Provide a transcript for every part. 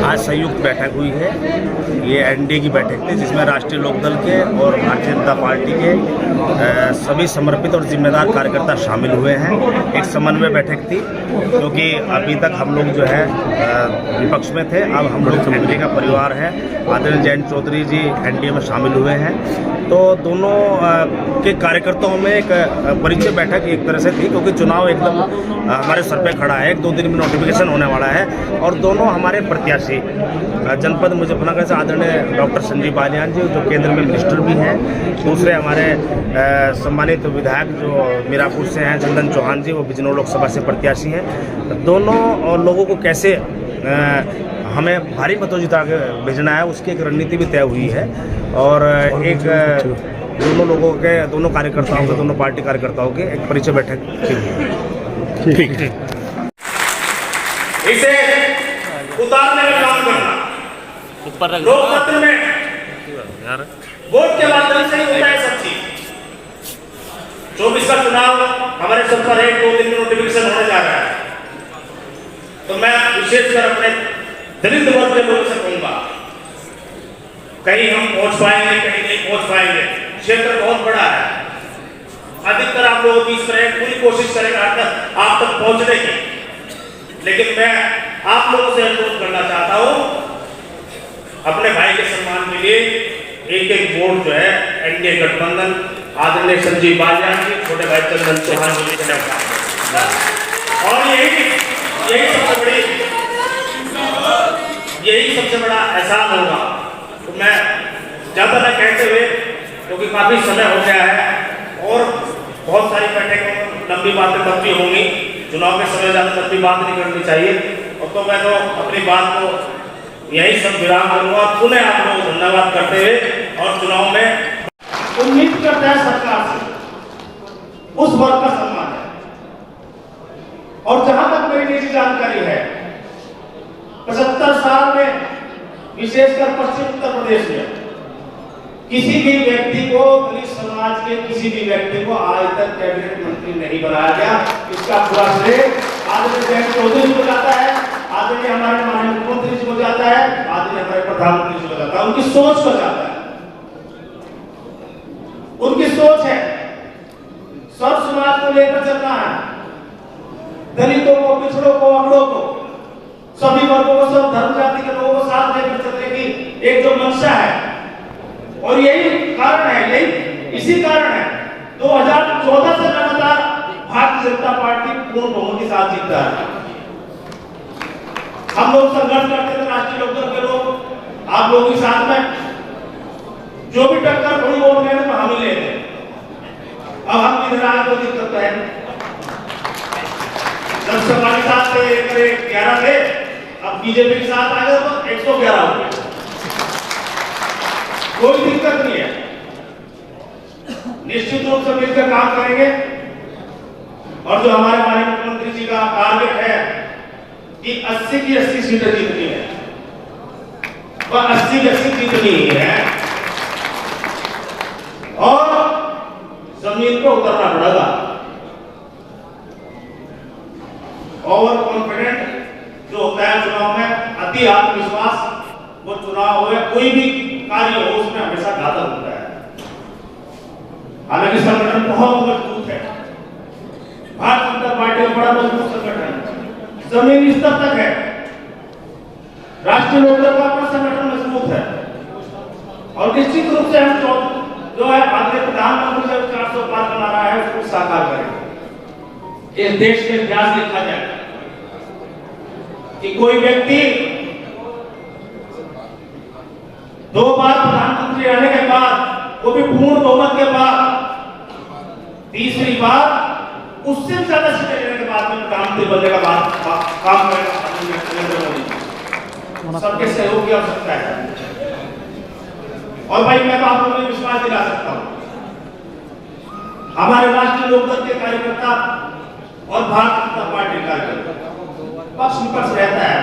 आज संयुक्त बैठक हुई है। ये एनडीए की बैठक थी जिसमें राष्ट्रीय लोकदल के और भारतीय जनता पार्टी के सभी समर्पित और जिम्मेदार कार्यकर्ता शामिल हुए हैं। एक समन्वय बैठक थी क्योंकि अभी तक हम लोग जो है विपक्ष में थे, अब हम लोग एनडीए का परिवार है। आदरणीय जयंत चौधरी जी एनडीए में शामिल हुए हैं, तो दोनों के कार्यकर्ताओं में एक परिचय बैठक एक तरह से थी क्योंकि चुनाव एकदम हमारे सर पे खड़ा है। 1-2 दिन में नोटिफिकेशन होने वाला है और दोनों हमारे प्रत्याशी जनपद मुजफ्फरनगर से आदरणीय डॉक्टर संजीव बालियान जी जो केंद्र में मिनिस्टर भी हैं, दूसरे हमारे सम्मानित विधायक जो मीरापुर से हैं चंदन चौहान जी, वो बिजनौर लोकसभा से प्रत्याशी हैं। दोनों लोगों को कैसे हमें भारी मतों जिता के भेजना है उसकी एक रणनीति भी तय हुई है और एक दोनों लोगों के, दोनों कार्यकर्ताओं के, दोनों पार्टी कार्यकर्ताओं के एक परिचय बैठक की। ठीक है, इसे उतारने का काम करना ऊपर लोकतंत्र में वोट के माध्यम से ही होता है सब चीज। 24 का चुनाव हमारे सब पर 1-2 दिन में नोटिफिकेशन होने जा रहा है, तो मैं विशेषकर अपने दलित वर्ग के लोगों से कहूंगा, कहीं हम पहुंच पाएंगे कहीं नहीं पहुंच पाएंगे। क्षेत्र बहुत बड़ा है, अधिकतर आप लोग बीच में पूरी कोशिश करेंगे आप तक पहुंचने की, लेकिन मैं आप लोगों से अनुरोध करना चाहता हूं अपने भाई के सम्मान के लिए एक वोट जो है एनडीए गठबंधन आदरणीय संजीव बालियान जी, छोटे भाई चंदन चौहान जी के और यही सबसे बड़ा एहसान होगा। तो मैं ज़्यादा न कहते हुए, क्योंकि काफ़ी समय हो गया है और बहुत सारी बैठकें लंबी बातें बनती होंगी, चुनाव के समय ज़्यादा लंबी बात नहीं करनी चाहिए, और तो मैं तो अपनी बात को यही सब विराम करूँगा। पुनः आप लोग धन्यवाद करते हुए और चुनाव में उम्मीद करता है सरकार से उस वर्ग का सम्मान है। और जहां तक मेरी निजी जानकारी है, 75 साल में विशेषकर पश्चिम उत्तर प्रदेश में किसी भी व्यक्ति को, दलित समाज के किसी भी व्यक्ति को आज तक कैबिनेट मंत्री नहीं बनाया गया। इसका पूरा श्रेय आदरणीय जयंत चौधरी जी को जाता है, आदरणीय हमारे माननीय मुख्यमंत्री जी को जाता है, आदरणीय हमारे प्रधानमंत्री जी को जाता है। उनकी सोच को जाता है, उनकी सोच है सब समाज को लेकर चलना है, दलितों को, पिछड़ों को, अगड़ों को, सभी वर्गों को, सब धर्म जाति के लोगों को साथ लेकर चलने की एक जो मंशा है। और यही कारण है, यही इसी कारण है 2014 से लगातार भारतीय जनता पार्टी पूर्ण बहुमत के साथ जीतता है। हम लोग संघर्ष करते थे, राष्ट्रीय लोकदल के लोग आप लोगों के साथ में जो भी टक्कर थोड़ी वोट लेने तो हम ही लेते। अब हम इधर आए तो दिक्कत है, जब हमारे साथ थे 11 थे, अब बीजेपी के साथ आ गए तो 111 हो गए। कोई दिक्कत नहीं है, निश्चित रूप से मिलकर काम करेंगे। और जो हमारे माननीय मुख्यमंत्री जी का टारगेट है कि 80 की 80 सीटें जीतनी है, वह 80 की 80 जीतनी ही है और जमीन पर उतरना पड़ेगा। ओवर कॉन्फिडेंट जो होता है चुनाव में, अति आत्मविश्वास, वो चुनाव हो कोई भी कार्य हो उसमें हमेशा घातक होता है। हालांकि संगठन बहुत मजबूत है, भारतीय जनता पार्टी बड़ा मजबूत संगठन है, जमीनी स्तर तक है, राष्ट्रीय लोकदल का अपना संगठन मजबूत है और निश्चित रूप से हम जो है आदरणीय प्रधानमंत्री जब 400 पार बना रहा है उसको साकार करेंगे। इस देश में इतिहास लिखा जाए कि कोई व्यक्ति 2 बार प्रधानमंत्री रहने के बाद, वो भी पूर्ण बहुमत के बाद, तीसरी बार उससे ज्यादा सीटें लेने के बाद में प्रधानमंत्री बनने का काम करेगा। सबके सहयोग की आवश्यकता है और भाई मैं तो आप लोगों को विश्वास दिला सकता हूं, हमारे राष्ट्रीय लोकदल के कार्यकर्ता और भारतीय जनता पार्टी कार्यकर्ता पक्ष विपक्ष रहता है,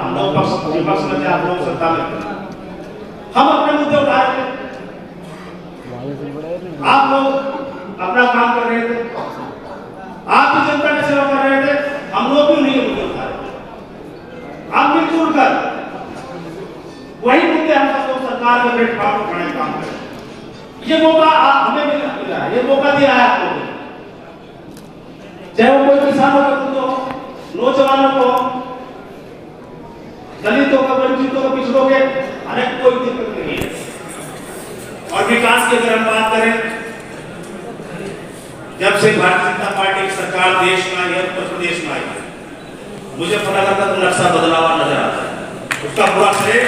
हम लोग पक्ष विपक्ष में थे, आप लोग सत्ता में, हम अपने मुद्दे उठा रहे थे, आप लोग अपना काम कर रहे थे, आप भी जनता की सेवा कर रहे थे, हम लोग भी उन्हीं के मुद्दे उठा रहे थे। आप मिलजुल कर सरकार के प्लेटफॉर्म पर खड़े काम करें। ये मौका हमें मिला है, ये मौका दिया है आपको, चाहे वो कोई किसानों का मुद्दा हो, नौजवानों को, दलितों का, वंचितों को, पिछड़ों के, हर एक कोई दिक्कत नहीं है। और विकास की अगर हम बात करें, जब से भारतीय जनता पार्टी की सरकार देश में आई है, उत्तर प्रदेश में आई है, मुझे पता लगता तो नक्शा बदला हुआ नजर आता है। उसका पूरा श्रेय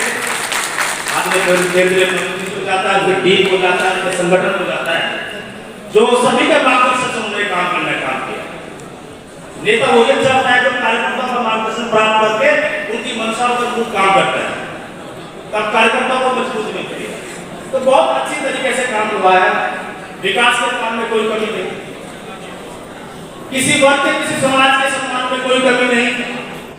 आदमी धीरे-धीरे हो जाता है, फिर डीप हो जाता है, फिर संगठन हो जाता है, जो सभी का मार्गदर्शन से उन्होंने काम करने का काम किया। नेता वो ये चाहता है जो कार्यकर्ताओं का मार्गदर्शन प्राप्त करके उनकी मंशा पर अनुरूप काम करता है, तब कार्यकर्ताओं को मजबूत नहीं करेगा। तो बहुत अच्छी तरीके से काम हुआ है, विकास के काम में कोई कमी नहीं, किसी वर्ग के, किसी समाज के सम्मान में कोई कमी नहीं।